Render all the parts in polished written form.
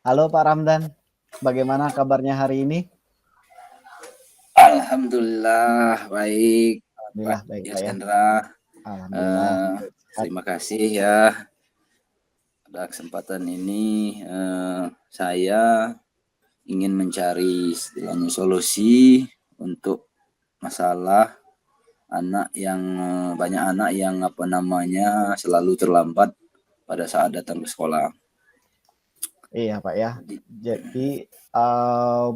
Halo Pak Ramdan, bagaimana kabarnya hari ini? Alhamdulillah baik, Pak Alhamdulillah baik Pak ya. Yasendra. Alhamdulillah. Sehat. Terima kasih ya pada kesempatan ini. Saya ingin mencari istilahnya solusi untuk masalah anak yang banyak anak yang selalu terlambat pada saat datang ke sekolah. Iya Pak ya. Jadi, Jadi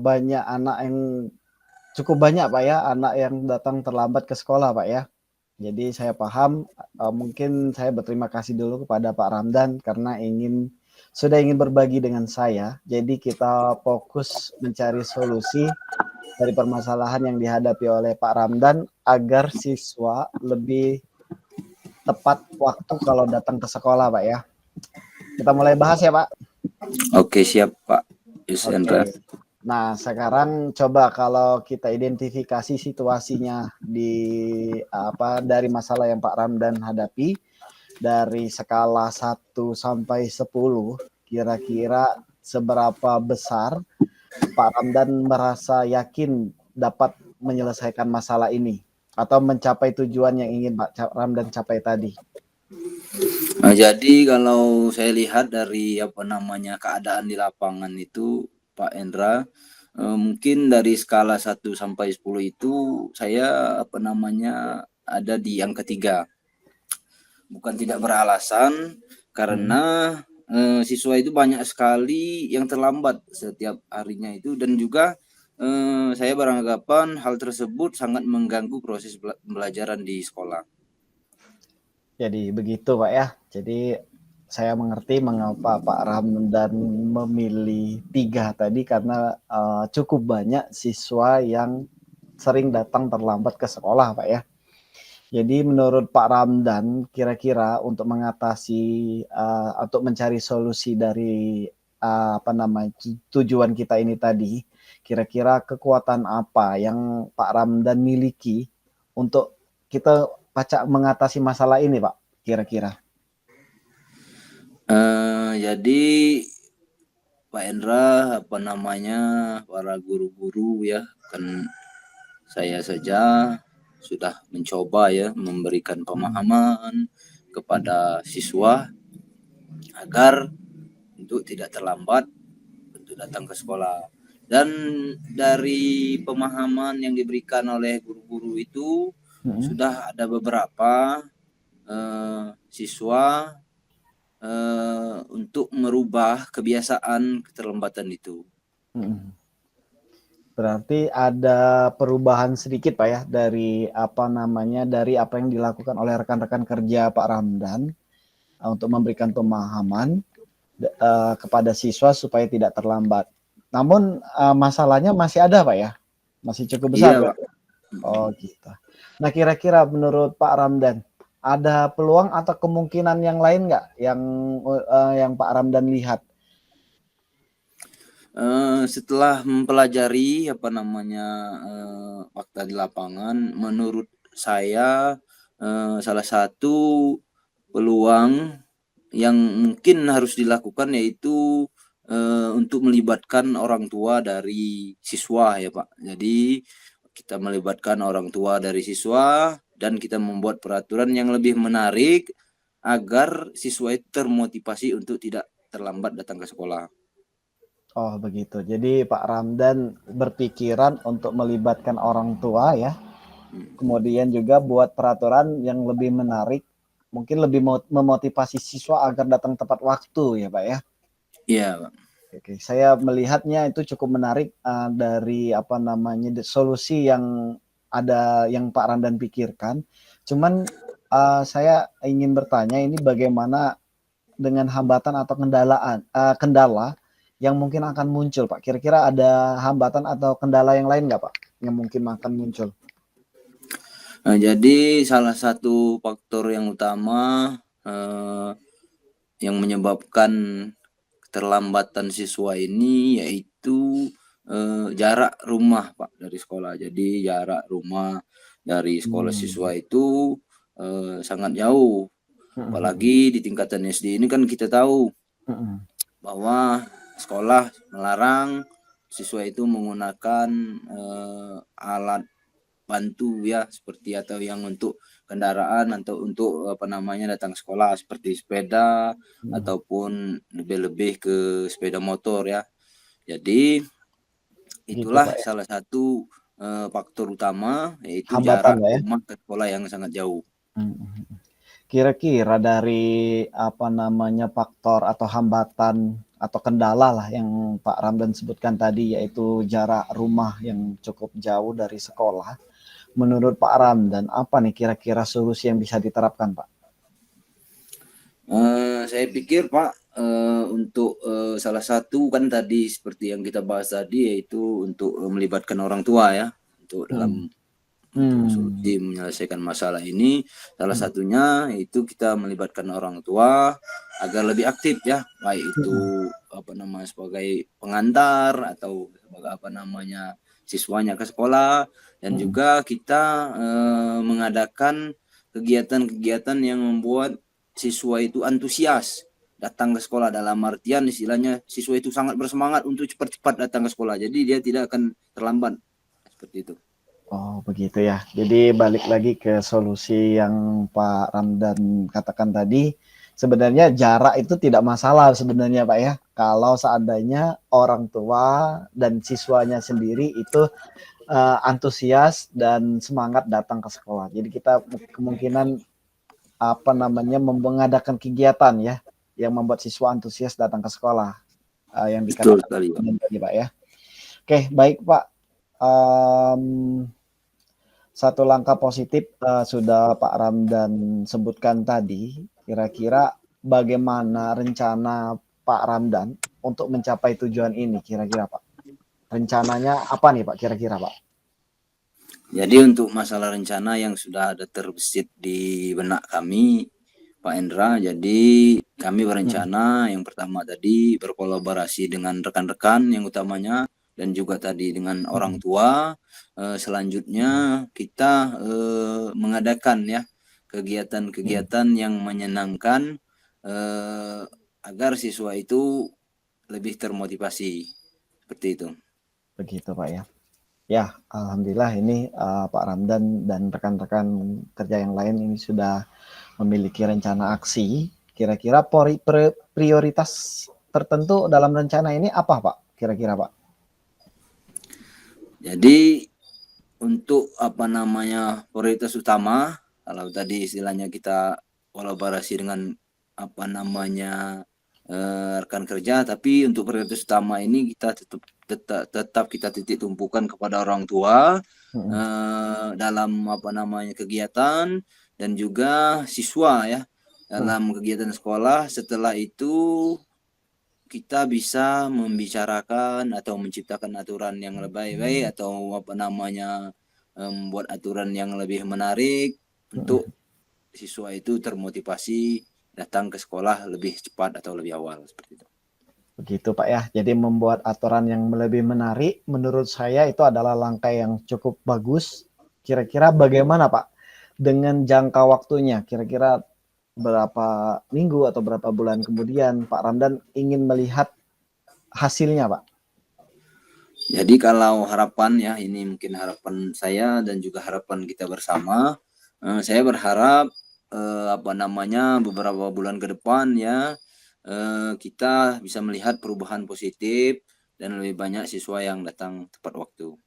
banyak anak yang cukup banyak Pak ya, anak yang datang terlambat ke sekolah Pak ya. Jadi saya paham, mungkin saya berterima kasih dulu kepada Pak Ramdan karena sudah ingin berbagi dengan saya. Jadi kita fokus mencari solusi dari permasalahan yang dihadapi oleh Pak Ramdan agar siswa lebih tepat waktu kalau datang ke sekolah, Pak ya. Kita mulai bahas ya, Pak. oke, siap Pak Yasendra. Oke. Nah, sekarang coba kalau kita identifikasi situasinya dari masalah yang Pak Ramdan hadapi dari skala 1 sampai 10, kira-kira seberapa besar Pak Ramdan merasa yakin dapat menyelesaikan masalah ini atau mencapai tujuan yang ingin Pak Ramdan capai tadi? Jadi kalau saya lihat dari keadaan di lapangan itu Pak Endra, mungkin dari skala 1 sampai 10 itu saya ada di yang ketiga. Bukan tidak beralasan karena siswa itu banyak sekali yang terlambat setiap harinya itu, dan juga saya beranggapan hal tersebut sangat mengganggu proses pembelajaran di sekolah. Jadi begitu Pak ya. Jadi saya mengerti mengapa Pak Ramdan memilih 3 tadi karena cukup banyak siswa yang sering datang terlambat ke sekolah Pak ya. Jadi menurut Pak Ramdan kira-kira untuk mengatasi untuk mencari solusi dari tujuan kita ini tadi, kira-kira kekuatan apa yang Pak Ramdan miliki untuk kita mengatasi masalah ini, Pak? Kira-kira. Jadi Pak Endra, para guru-guru ya, kan saya saja sudah mencoba ya memberikan pemahaman kepada siswa agar untuk tidak terlambat untuk datang ke sekolah. Dan dari pemahaman yang diberikan oleh guru-guru itu sudah ada beberapa siswa untuk merubah kebiasaan keterlambatan itu. Berarti ada perubahan sedikit Pak ya dari apa yang dilakukan oleh rekan-rekan kerja Pak Ramdan untuk memberikan pemahaman kepada siswa supaya tidak terlambat. Namun masalahnya masih ada Pak ya, masih cukup besar. Iya, Pak. Oh gitu. Nah kira-kira menurut Pak Ramdan ada peluang atau kemungkinan yang lain nggak yang Pak Ramdan lihat? Setelah mempelajari fakta di lapangan, menurut saya salah satu peluang yang mungkin harus dilakukan yaitu untuk melibatkan orang tua dari siswa ya Pak. Jadi kita melibatkan orang tua dari siswa dan kita membuat peraturan yang lebih menarik agar siswa itu termotivasi untuk tidak terlambat datang ke sekolah. Oh begitu. Jadi Pak Ramdan berpikiran untuk melibatkan orang tua ya. Kemudian juga buat peraturan yang lebih menarik, mungkin lebih memotivasi siswa agar datang tepat waktu ya Pak ya. Iya, Pak. Oke, saya melihatnya itu cukup menarik dari solusi yang ada yang Pak Ramdan pikirkan. Cuman saya ingin bertanya ini bagaimana dengan hambatan atau kendala yang mungkin akan muncul, Pak. Kira-kira ada hambatan atau kendala yang lain nggak, Pak, yang mungkin akan muncul? Nah, jadi salah satu faktor yang utama yang menyebabkan keterlambatan siswa ini yaitu jarak rumah, Pak, dari sekolah. Jadi jarak rumah dari sekolah siswa itu sangat jauh. Apalagi di tingkatan SD ini kan kita tahu bahwa sekolah melarang siswa itu menggunakan alat bantu ya, seperti atau yang untuk kendaraan atau untuk datang ke sekolah seperti sepeda ataupun lebih-lebih ke sepeda motor ya. Jadi Gitu itulah Pak ya. salah satu faktor utama, yaitu Hambatan jarak Pak ya. rumah ke sekolah yang sangat jauh. Kira-kira dari faktor atau hambatan atau kendala lah yang Pak Ramdan sebutkan tadi, yaitu jarak rumah yang cukup jauh dari sekolah. Menurut Pak Ramdan, apa nih kira-kira solusi yang bisa diterapkan, Pak? Saya pikir Pak, untuk salah satu kan tadi seperti yang kita bahas tadi, yaitu untuk melibatkan orang tua ya, untuk dalam untuk solusi menyelesaikan masalah ini. Salah satunya itu kita melibatkan orang tua agar lebih aktif ya, baik itu sebagai pengantar atau sebagai siswanya ke sekolah, dan juga kita mengadakan kegiatan-kegiatan yang membuat siswa itu antusias datang ke sekolah, dalam artian istilahnya siswa itu sangat bersemangat untuk cepat-cepat datang ke sekolah, jadi dia tidak akan terlambat seperti itu. Oh begitu ya. Jadi balik lagi ke solusi yang Pak Ramdan katakan tadi, sebenarnya jarak itu tidak masalah sebenarnya Pak ya. Kalau seandainya orang tua dan siswanya sendiri itu antusias dan semangat datang ke sekolah. Jadi kita kemungkinan mengadakan kegiatan ya yang membuat siswa antusias datang ke sekolah, yang Betul dikatakan sekali, Pak. tadi Pak ya. Oke, baik Pak. Satu langkah positif sudah Pak Ramdan sebutkan tadi. Kira-kira bagaimana rencana Pak Ramdan untuk mencapai tujuan ini kira-kira Pak? Rencananya apa nih Pak kira-kira Pak? Jadi untuk masalah rencana yang sudah ada terbesit di benak kami, Pak Endra, jadi kami berencana yang pertama tadi berkolaborasi dengan rekan-rekan yang utamanya, dan juga tadi dengan orang tua. Selanjutnya kita mengadakan ya kegiatan-kegiatan yang menyenangkan agar siswa itu lebih termotivasi, seperti itu. Begitu Pak ya. Ya, alhamdulillah ini Pak Ramdan dan rekan-rekan kerja yang lain ini sudah memiliki rencana aksi. Kira-kira prioritas tertentu dalam rencana ini apa Pak? Kira-kira Pak? Jadi untuk prioritas utama, kalau tadi istilahnya kita kolaborasi dengan rekan kerja, tapi untuk prioritas utama ini kita tetap kita titik tumpukan kepada orang tua dalam kegiatan, dan juga siswa ya dalam kegiatan sekolah. Setelah itu kita bisa membicarakan atau menciptakan aturan yang lebih baik, atau membuat aturan yang lebih menarik untuk siswa itu termotivasi datang ke sekolah lebih cepat atau lebih awal, seperti itu. Begitu Pak ya. Jadi membuat aturan yang lebih menarik menurut saya itu adalah langkah yang cukup bagus. Kira-kira bagaimana Pak dengan jangka waktunya? Kira-kira berapa minggu atau berapa bulan kemudian Pak Ramdan ingin melihat hasilnya Pak? Jadi kalau harapan ya, ini mungkin harapan saya dan juga harapan kita bersama. Saya berharap beberapa bulan ke depan ya kita bisa melihat perubahan positif dan lebih banyak siswa yang datang tepat waktu.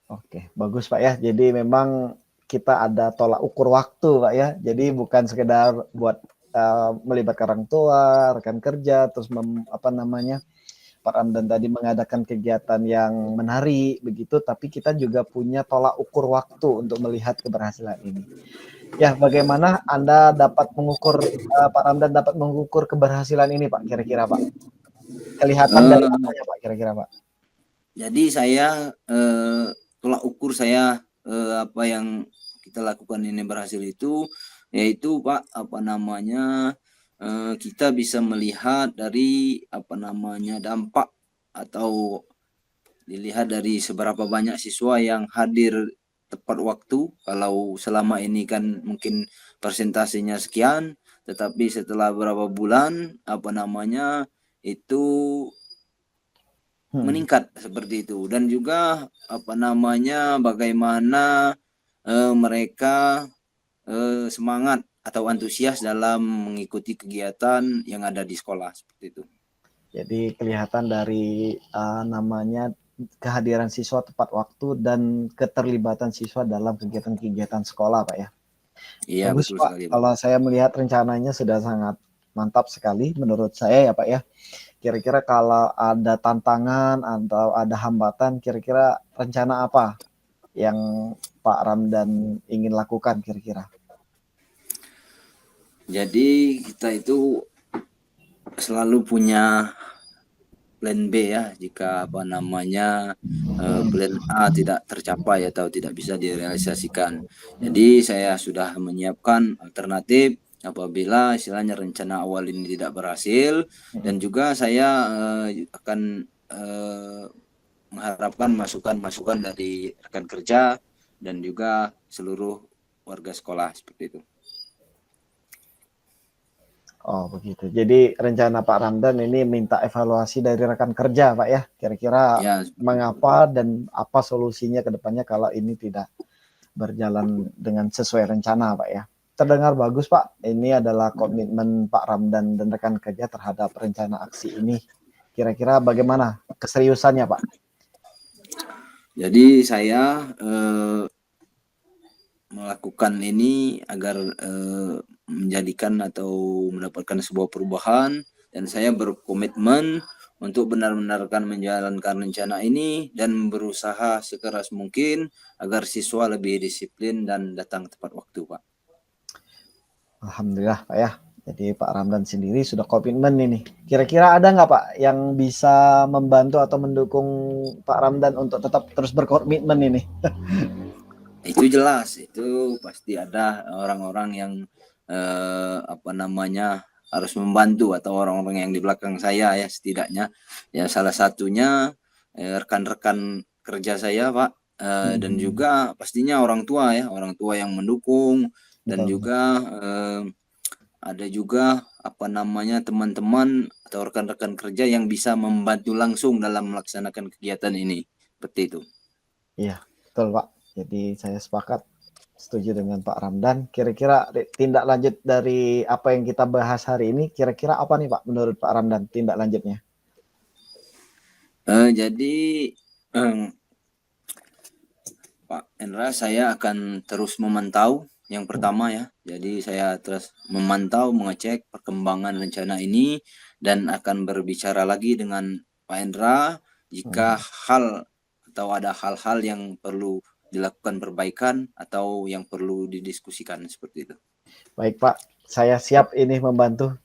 Oke, bagus Pak ya. Jadi memang kita ada tolak ukur waktu Pak ya. Jadi bukan sekedar buat melibatkan orang tua, rekan kerja, terus Pak Ramdan tadi mengadakan kegiatan yang menarik begitu, tapi kita juga punya tolak ukur waktu untuk melihat keberhasilan ini. Ya, bagaimana Anda dapat mengukur Pak Ramdan dapat mengukur keberhasilan ini Pak kira-kira Pak? Kelihatan dari apanya Pak kira-kira Pak? Jadi saya tolak ukur saya apa yang kita lakukan ini berhasil itu, yaitu Pak kita bisa melihat dari dampak, atau dilihat dari seberapa banyak siswa yang hadir tepat waktu. Kalau selama ini kan mungkin persentasenya sekian, tetapi setelah beberapa bulan itu meningkat seperti itu. Dan juga apa namanya, bagaimana mereka semangat atau antusias dalam mengikuti kegiatan yang ada di sekolah seperti itu. Jadi kelihatan dari namanya kehadiran siswa tepat waktu dan keterlibatan siswa dalam kegiatan-kegiatan sekolah, Pak ya. Iya, Bagus, betul Pak. sekali, Pak. Kalau saya melihat rencananya sudah sangat mantap sekali menurut saya ya, Pak ya. Kira-kira kalau ada tantangan atau ada hambatan, kira-kira rencana apa yang Pak Ramdan ingin lakukan kira-kira? Jadi kita itu selalu punya plan B ya, jika apa namanya plan A tidak tercapai atau tidak bisa direalisasikan. Jadi saya sudah menyiapkan alternatif apabila istilahnya rencana awal ini tidak berhasil, dan juga saya akan mengharapkan masukan-masukan dari rekan kerja dan juga seluruh warga sekolah seperti itu. Oh begitu. Jadi rencana Pak Ramdan ini minta evaluasi dari rekan kerja, Pak ya. Kira-kira Ya, mengapa dan apa solusinya ke depannya kalau ini tidak berjalan dengan sesuai rencana, Pak ya. Terdengar bagus, Pak. Ini adalah komitmen Pak Ramdan dan rekan kerja terhadap rencana aksi ini. Kira-kira bagaimana keseriusannya, Pak? jadi saya melakukan ini agar menjadikan atau mendapatkan sebuah perubahan, dan saya berkomitmen untuk benar-benar akan menjalankan rencana ini dan berusaha sekeras mungkin agar siswa lebih disiplin dan datang tepat waktu, Pak. Alhamdulillah, Pak ya. Jadi Pak Ramdan sendiri sudah komitmen ini. Kira-kira ada nggak Pak yang bisa membantu atau mendukung Pak Ramdan untuk tetap terus berkomitmen ini? Itu jelas, itu pasti ada orang-orang yang apa namanya, harus membantu, atau orang-orang yang di belakang saya ya, setidaknya ya, salah satunya rekan-rekan kerja saya, Pak, dan juga pastinya orang tua ya, orang tua yang mendukung, dan Betul. juga ada juga apa namanya, teman-teman atau rekan-rekan kerja yang bisa membantu langsung dalam melaksanakan kegiatan ini, seperti itu. Iya, betul Pak. Jadi saya sepakat, setuju dengan Pak Ramdan. Kira-kira tindak lanjut dari apa yang kita bahas hari ini, kira-kira apa nih Pak menurut Pak Ramdan tindak lanjutnya? Jadi Pak Endra, saya akan terus memantau yang pertama ya. Jadi saya terus memantau, mengecek perkembangan rencana ini, dan akan berbicara lagi dengan Pak Endra jika hal atau ada hal-hal yang perlu dilakukan perbaikan atau yang perlu didiskusikan seperti itu. Baik Pak, saya siap ini membantu.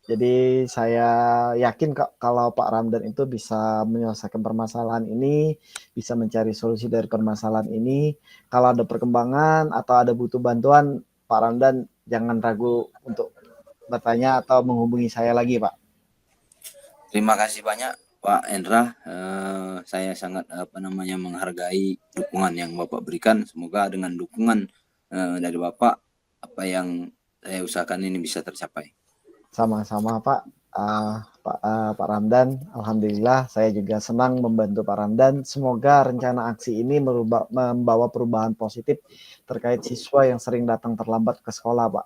Jadi saya yakin kalau Pak Ramdan itu bisa menyelesaikan permasalahan ini, bisa mencari solusi dari permasalahan ini. Kalau ada perkembangan atau ada butuh bantuan, Pak Ramdan jangan ragu untuk bertanya atau menghubungi saya lagi, Pak. Terima kasih banyak Pak Endra. Saya sangat menghargai dukungan yang Bapak berikan. Semoga dengan dukungan dari Bapak, apa yang saya usahakan ini bisa tercapai. Sama-sama Pak. Pak Ramdan, alhamdulillah saya juga senang membantu Pak Ramdan. Semoga rencana aksi ini membawa perubahan positif terkait siswa yang sering datang terlambat ke sekolah, Pak.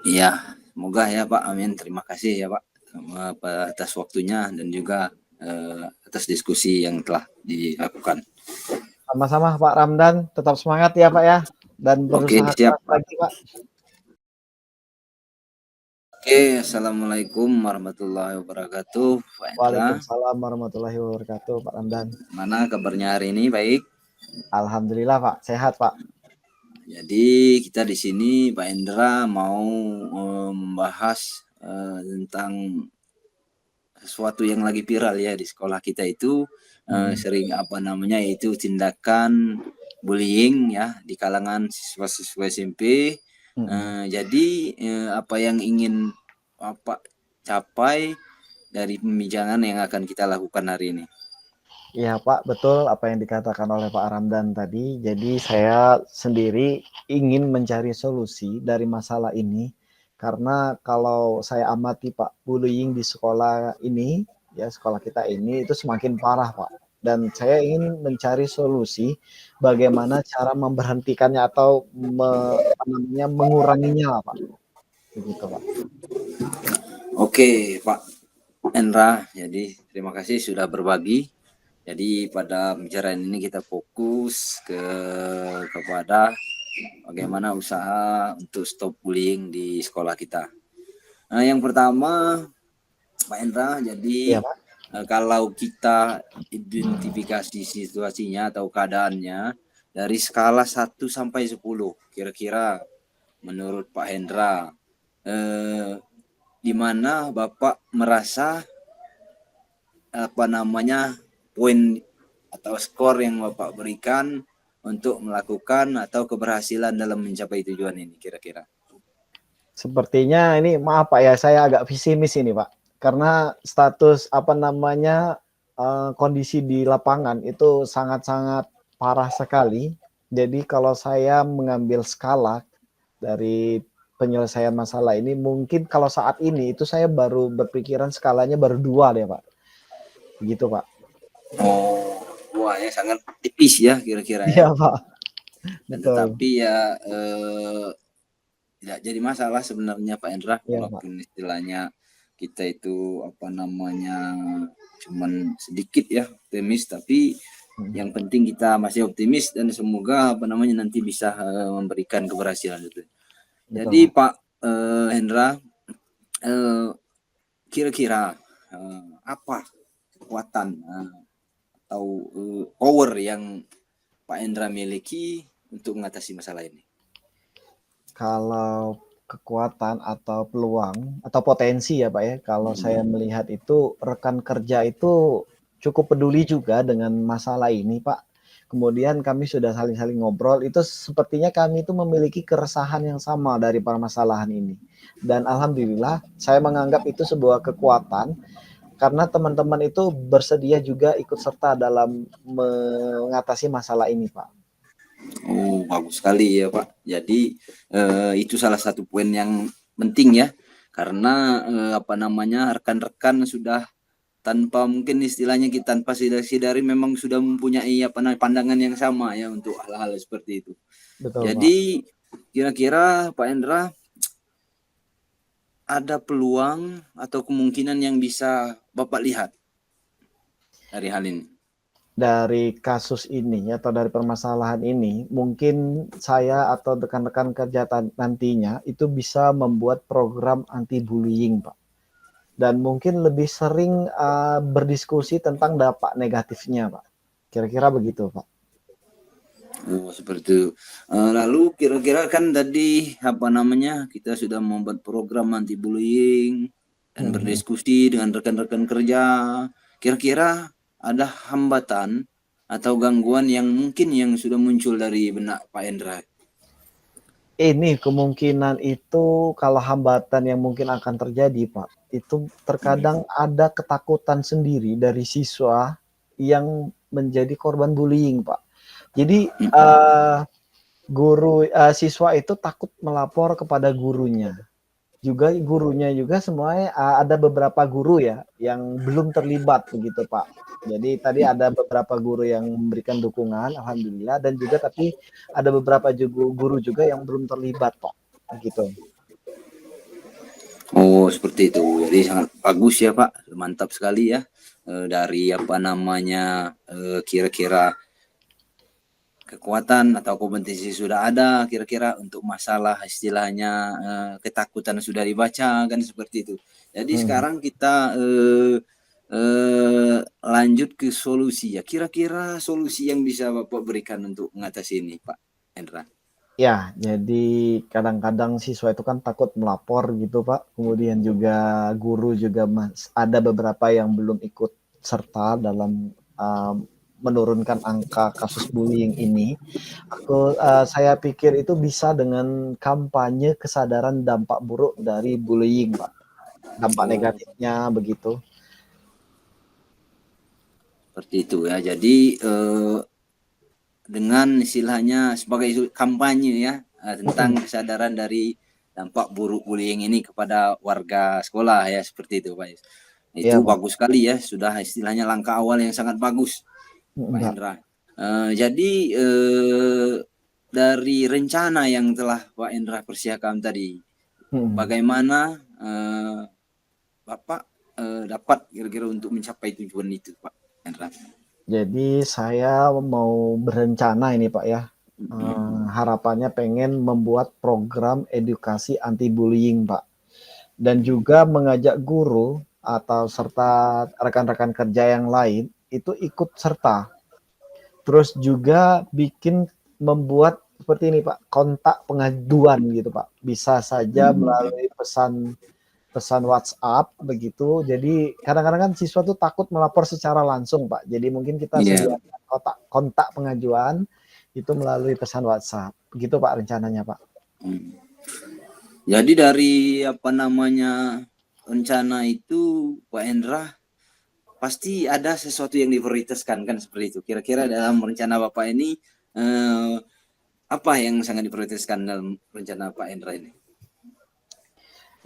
Iya, semoga ya Pak. Amin. Terima kasih ya Pak atas waktunya dan juga atas diskusi yang telah dilakukan. Sama-sama Pak Ramdan, tetap semangat ya Pak ya, dan Oke, berusaha siap keras Pak. lagi Pak. Oke, assalamualaikum warahmatullahi wabarakatuh, Pak Endra. Waalaikumsalam warahmatullahi wabarakatuh, Pak Ramdan. Mana kabarnya hari ini? Baik. Alhamdulillah Pak, sehat Pak. Jadi kita di sini Pak Endra mau membahas tentang sesuatu yang lagi viral ya di sekolah kita itu, sering yaitu tindakan bullying ya di kalangan siswa-siswa SMP. Jadi apa yang ingin Bapak capai dari pembicaraan yang akan kita lakukan hari ini? Iya Pak, betul apa yang dikatakan oleh Pak Ramdan tadi. Jadi saya sendiri ingin mencari solusi dari masalah ini, karena kalau saya amati Pak, bullying di sekolah ini ya sekolah kita ini itu semakin parah, Pak. Dan saya ingin mencari solusi bagaimana cara memberhentikannya atau apa namanya, menguranginya lah, Pak. Begitu, Pak. Oke, Pak Endra. Jadi terima kasih sudah berbagi. Jadi pada pembicaraan ini kita fokus kepada bagaimana usaha untuk stop bullying di sekolah kita. Nah, yang pertama, Pak Endra, jadi Iya, Pak. kalau kita identifikasi situasinya atau keadaannya dari skala 1 sampai 10, kira-kira menurut Pak Hendra, di mana Bapak merasa apa namanya poin atau skor yang Bapak berikan untuk melakukan atau keberhasilan dalam mencapai tujuan ini kira-kira? Sepertinya ini maaf Pak ya, saya agak pesimis ini Pak. Karena status apa namanya kondisi di lapangan itu sangat-sangat parah sekali. Jadi kalau saya mengambil skala dari penyelesaian masalah ini, mungkin kalau saat ini itu saya baru berpikiran skalanya baru 2 deh Pak. Begitu Pak. Oh, wah ya sangat tipis ya kira-kira ya. Iya Pak, Dan betul. tetapi ya tidak jadi masalah sebenarnya Pak Hendra, Iya Pak. walaupun istilahnya kita itu apa namanya cuman sedikit ya optimis, tapi yang penting kita masih optimis dan semoga apa namanya nanti bisa memberikan keberhasilan itu. Jadi Betul, Pak. Pak Hendra, kira-kira apa kekuatan atau power yang Pak Hendra miliki untuk mengatasi masalah ini? Kalau kekuatan atau peluang atau potensi ya Pak ya, kalau saya melihat itu rekan kerja itu cukup peduli juga dengan masalah ini Pak. Kemudian kami sudah saling-saling ngobrol, itu sepertinya kami itu memiliki keresahan yang sama dari permasalahan ini. Dan alhamdulillah saya menganggap itu sebuah kekuatan karena teman-teman itu bersedia juga ikut serta dalam mengatasi masalah ini Pak. Oh, bagus sekali ya Pak. Jadi itu salah satu poin yang penting ya, karena apa namanya rekan-rekan sudah tanpa mungkin istilahnya kita tanpa sadari memang sudah mempunyai apa namanya pandangan yang sama ya untuk hal-hal seperti itu. Betul Pak. Jadi kira-kira Pak Hendra ada peluang atau kemungkinan yang bisa Bapak lihat dari hal ini? Dari kasus ini atau dari permasalahan ini, mungkin saya atau rekan-rekan kerja nantinya itu bisa membuat program anti bullying, Pak. Dan mungkin lebih sering berdiskusi tentang dampak negatifnya, Pak. Kira-kira begitu, Pak. Oh, seperti itu. Lalu kira-kira kan tadi apa namanya kita sudah membuat program anti bullying dan berdiskusi dengan rekan-rekan kerja. Kira-kira ada hambatan atau gangguan yang mungkin yang sudah muncul dari benak Pak Hendra? Ini kemungkinan itu kalau hambatan yang mungkin akan terjadi, Pak, itu terkadang ada ketakutan sendiri dari siswa yang menjadi korban bullying, Pak. Jadi siswa itu takut melapor kepada gurunya. Juga gurunya juga semuanya ada beberapa guru ya yang belum terlibat begitu Pak. Jadi tadi ada beberapa guru yang memberikan dukungan, alhamdulillah, dan juga tapi ada beberapa guru juga yang belum terlibat Pak. Begitu. Oh, seperti itu. Jadi sangat bagus ya Pak, mantap sekali ya. Dari apa namanya kira-kira kekuatan atau kompetisi sudah ada kira-kira untuk masalah istilahnya ketakutan sudah dibaca kan seperti itu. Jadi sekarang kita lanjut ke solusi ya. Kira-kira solusi yang bisa Bapak berikan untuk mengatasi ini Pak Hendra? Ya, jadi kadang-kadang siswa itu kan takut melapor gitu Pak. Kemudian juga guru juga ada beberapa yang belum ikut serta dalam menurunkan angka kasus bullying ini. Saya pikir itu bisa dengan kampanye kesadaran dampak buruk dari bullying, Pak. Dampak negatifnya begitu. Seperti itu ya. Jadi dengan istilahnya sebagai kampanye ya tentang kesadaran dari dampak buruk bullying ini kepada warga sekolah ya seperti itu Pak. Iya, Itu Pak. bagus sekali ya, sudah istilahnya langkah awal yang sangat bagus, Pak Pak. Hendra. Jadi dari rencana yang telah Pak Hendra persiapkan tadi, Mm. bagaimana Bapak dapat kira-kira untuk mencapai tujuan itu, Pak Hendra? Jadi saya mau berencana ini Pak ya. Harapannya pengen membuat program edukasi anti bullying Pak. Dan juga mengajak guru atau serta rekan-rekan kerja yang lain itu ikut serta. Terus juga membuat seperti ini Pak, kontak pengaduan gitu Pak. Bisa saja melalui pesan WhatsApp begitu. Jadi kadang-kadang kan siswa tuh takut melapor secara langsung Pak. Jadi mungkin kita Iya. sediakan kontak pengajuan itu melalui pesan WhatsApp. Begitu Pak rencananya Pak. Jadi dari rencana itu Pak Hendra pasti ada sesuatu yang diprioritaskan kan seperti itu. Kira-kira dalam rencana Bapak ini apa yang sangat diprioritaskan dalam rencana Pak Hendra ini?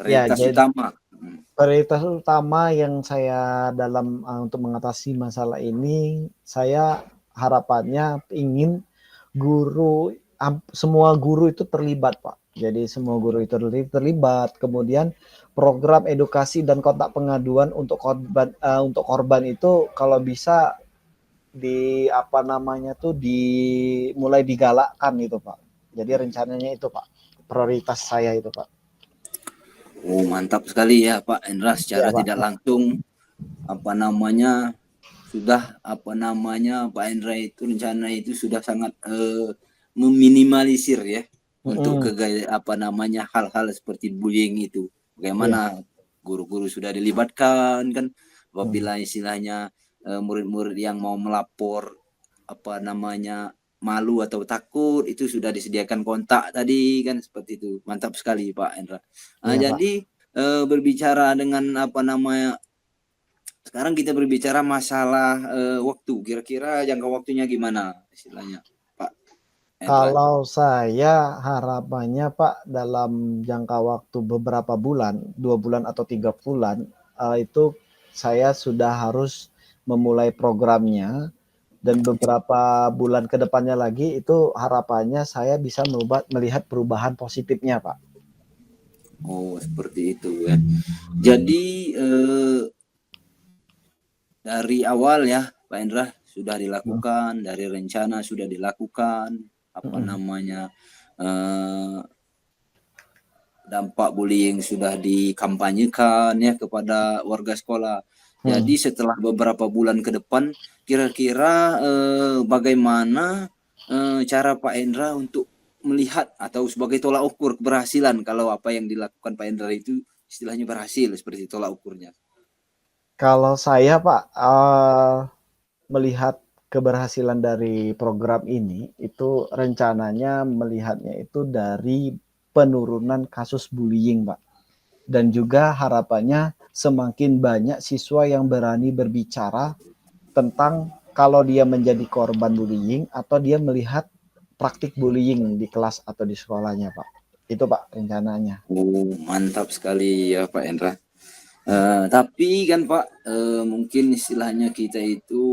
Ya, Prioritas jadi utama. prioritas utama yang saya dalam untuk mengatasi masalah ini, saya harapannya ingin semua guru itu terlibat Pak. Jadi semua guru itu terlibat. Kemudian program edukasi dan kontak pengaduan untuk korban itu kalau bisa dimulai digalakkan itu Pak. Jadi rencananya itu Pak. Prioritas saya itu Pak. Oh, mantap sekali ya Pak Hendra, Ya secara Pak. tidak langsung sudah Pak Hendra itu rencana itu sudah sangat meminimalisir ya untuk hal-hal seperti bullying itu. Iya. Bagaimana guru-guru sudah dilibatkan kan apabila istilahnya murid-murid yang mau melapor malu atau takut itu sudah disediakan kontak tadi kan seperti itu. Mantap sekali Pak Hendra. Iya Pak. Jadi berbicara dengan sekarang kita berbicara masalah waktu. Kira-kira jangka waktunya gimana istilahnya, Pak Hendra? Kalau saya harapannya Pak dalam jangka waktu beberapa bulan, 2 bulan atau 3 bulan, itu saya sudah harus memulai programnya dan beberapa bulan ke depannya lagi itu harapannya saya bisa melihat perubahan positifnya Pak. Oh, seperti itu ya. Jadi dari awal ya Pak Hendra sudah dilakukan, dari rencana sudah dilakukan, dampak bullying sudah dikampanyekan ya kepada warga sekolah. Jadi setelah beberapa bulan ke depan, kira-kira bagaimana cara Pak Hendra untuk melihat atau sebagai tolak ukur keberhasilan kalau apa yang dilakukan Pak Hendra itu istilahnya berhasil seperti tolak ukurnya. Kalau saya Pak melihat keberhasilan dari program ini itu rencananya melihatnya itu dari penurunan kasus bullying Pak. Dan juga harapannya semakin banyak siswa yang berani berbicara tentang kalau dia menjadi korban bullying atau dia melihat praktik bullying di kelas atau di sekolahnya Pak. Itu Pak rencananya. Oh, mantap sekali ya Pak Hendra. Tapi kan Pak, mungkin istilahnya kita itu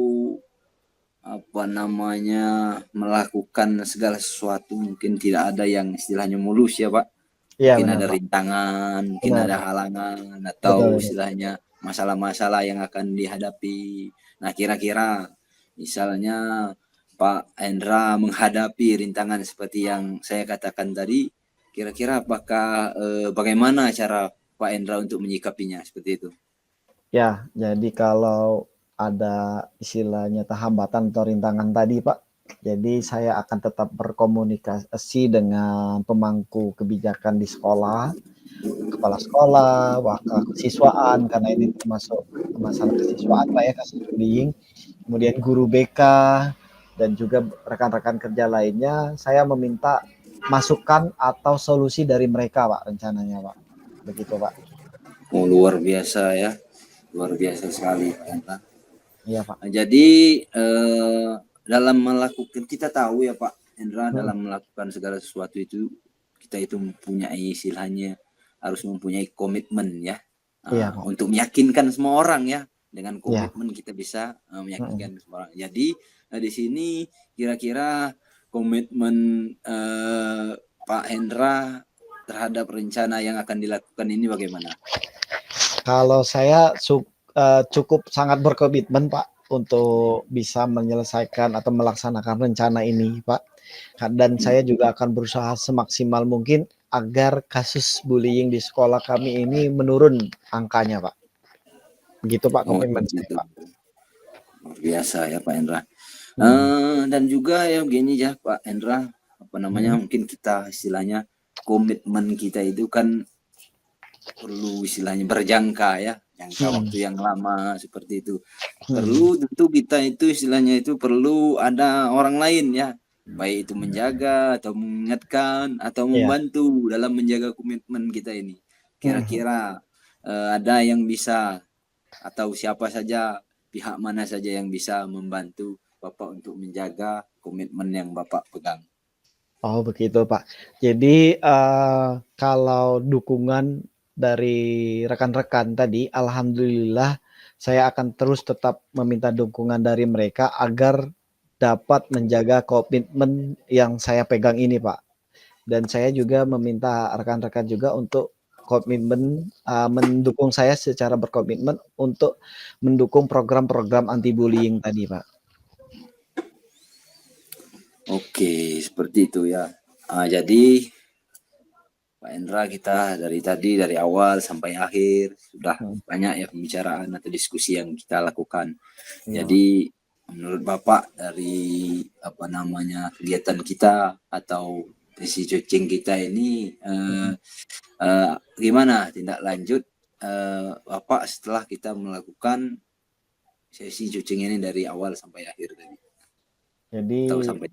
melakukan segala sesuatu mungkin tidak ada yang istilahnya mulus ya Pak. Iya Mungkin benar ada Pak. rintangan, mungkin Benar ada Pak. halangan atau Betul. istilahnya masalah-masalah yang akan dihadapi. Nah, kira-kira misalnya Pak Hendra menghadapi rintangan seperti yang saya katakan tadi, kira-kira apakah bagaimana cara Pak Hendra untuk menyikapinya seperti itu? Ya, jadi kalau ada istilahnya hambatan atau rintangan tadi Pak, jadi saya akan tetap berkomunikasi dengan pemangku kebijakan di sekolah, kepala sekolah, wakil kesiswaan, karena ini termasuk masalah kesiswaan Pak ya, kasus bullying, kemudian guru BK, dan juga rekan-rekan kerja lainnya, saya meminta masukan atau solusi dari mereka Pak rencananya Pak. Begitu Pak. Oh, luar biasa ya. Luar biasa sekali Pak Hendra. Iya Pak. Nah, jadi dalam melakukan kita tahu ya Pak Hendra dalam melakukan segala sesuatu itu kita itu mempunyai istilahnya harus mempunyai komitmen ya. Iya, Pak. untuk meyakinkan semua orang ya, dengan Iya. komitmen kita bisa Mhm. meyakinkan semua orang. Jadi di sini kira-kira komitmen Pak Hendra terhadap rencana yang akan dilakukan ini bagaimana? Kalau saya cukup sangat berkomitmen, Pak, untuk bisa menyelesaikan atau melaksanakan rencana ini, Pak. Dan saya juga akan berusaha semaksimal mungkin agar kasus bullying di sekolah kami ini menurun angkanya, Pak. Begitu, Pak, Oh, komitmen seperti saya, itu. Pak. Luar biasa ya Pak Hendra. Mhm. Dan juga ya gini ya Pak Hendra, apa namanya, Mhm. mungkin kita istilahnya komitmen kita itu kan perlu istilahnya berjangka ya, jangka Mhm. waktu yang lama seperti itu. Mhm. Perlu tentu kita itu istilahnya itu perlu ada orang lain ya, baik itu menjaga atau mengingatkan atau Iya. membantu dalam menjaga komitmen kita ini. Mhm. Kira-kira ada yang bisa atau siapa saja, pihak mana saja yang bisa membantu Bapak untuk menjaga komitmen yang Bapak pegang? Oh, begitu, Pak. Jadi, kalau dukungan dari rekan-rekan tadi, alhamdulillah saya akan terus tetap meminta dukungan dari mereka agar dapat menjaga komitmen yang saya pegang ini, Pak. Dan saya juga meminta rekan-rekan juga untuk komitmen, mendukung saya secara berkomitmen untuk mendukung program-program anti bullying tadi, Pak. Oke, seperti itu ya. Jadi Pak Endra, kita dari tadi, dari awal sampai akhir sudah Mhm. banyak ya pembicaraan atau diskusi yang kita lakukan. Iya, Pak. Jadi menurut Bapak dari apa namanya kegiatan kita atau sesi coaching kita ini Mhm. gimana tindak lanjut Bapak setelah kita melakukan sesi coaching ini dari awal sampai akhir tadi atau Jadi sampai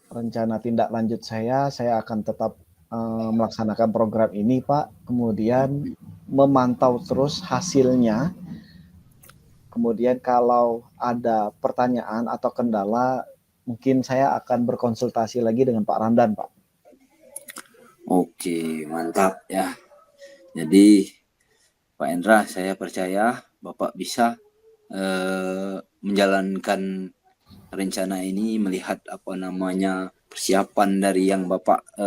rencana tindak lanjut saya akan tetap, melaksanakan program ini, Pak, kemudian memantau terus hasilnya, kemudian kalau ada pertanyaan atau kendala, mungkin saya akan berkonsultasi lagi dengan Pak Ramdan, Pak. Oke, mantap ya. Jadi Pak Endra, saya percaya Bapak bisa menjalankan rencana ini melihat apa namanya persiapan dari yang Bapak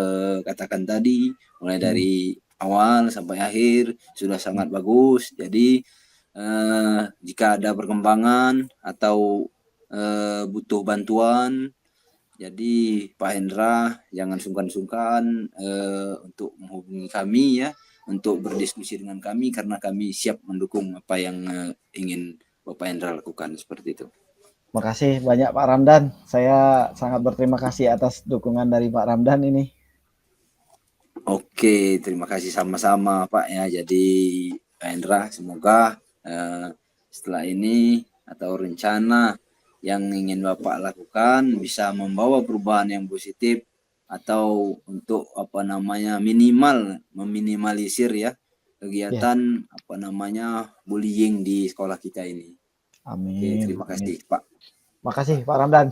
katakan tadi, mulai Mhm. dari awal sampai akhir sudah Mhm. sangat bagus. Jadi jika ada perkembangan atau butuh bantuan, jadi Pak Hendra jangan sungkan-sungkan untuk menghubungi kami ya, untuk berdiskusi dengan kami karena kami siap mendukung apa yang ingin Bapak Hendra lakukan seperti itu. Makasih banyak Pak Ramdan, saya sangat berterima kasih atas dukungan dari Pak Ramdan ini. Oke, terima kasih sama-sama Pak ya. Jadi Pak Hendra, semoga setelah ini atau rencana yang ingin Bapak lakukan bisa membawa perubahan yang positif atau untuk apa namanya minimal meminimalisir ya Ya, kegiatan apa namanya bullying di sekolah kita ini. Oke, amin terima amin. kasih Pak. Makasih Pak Ramdan.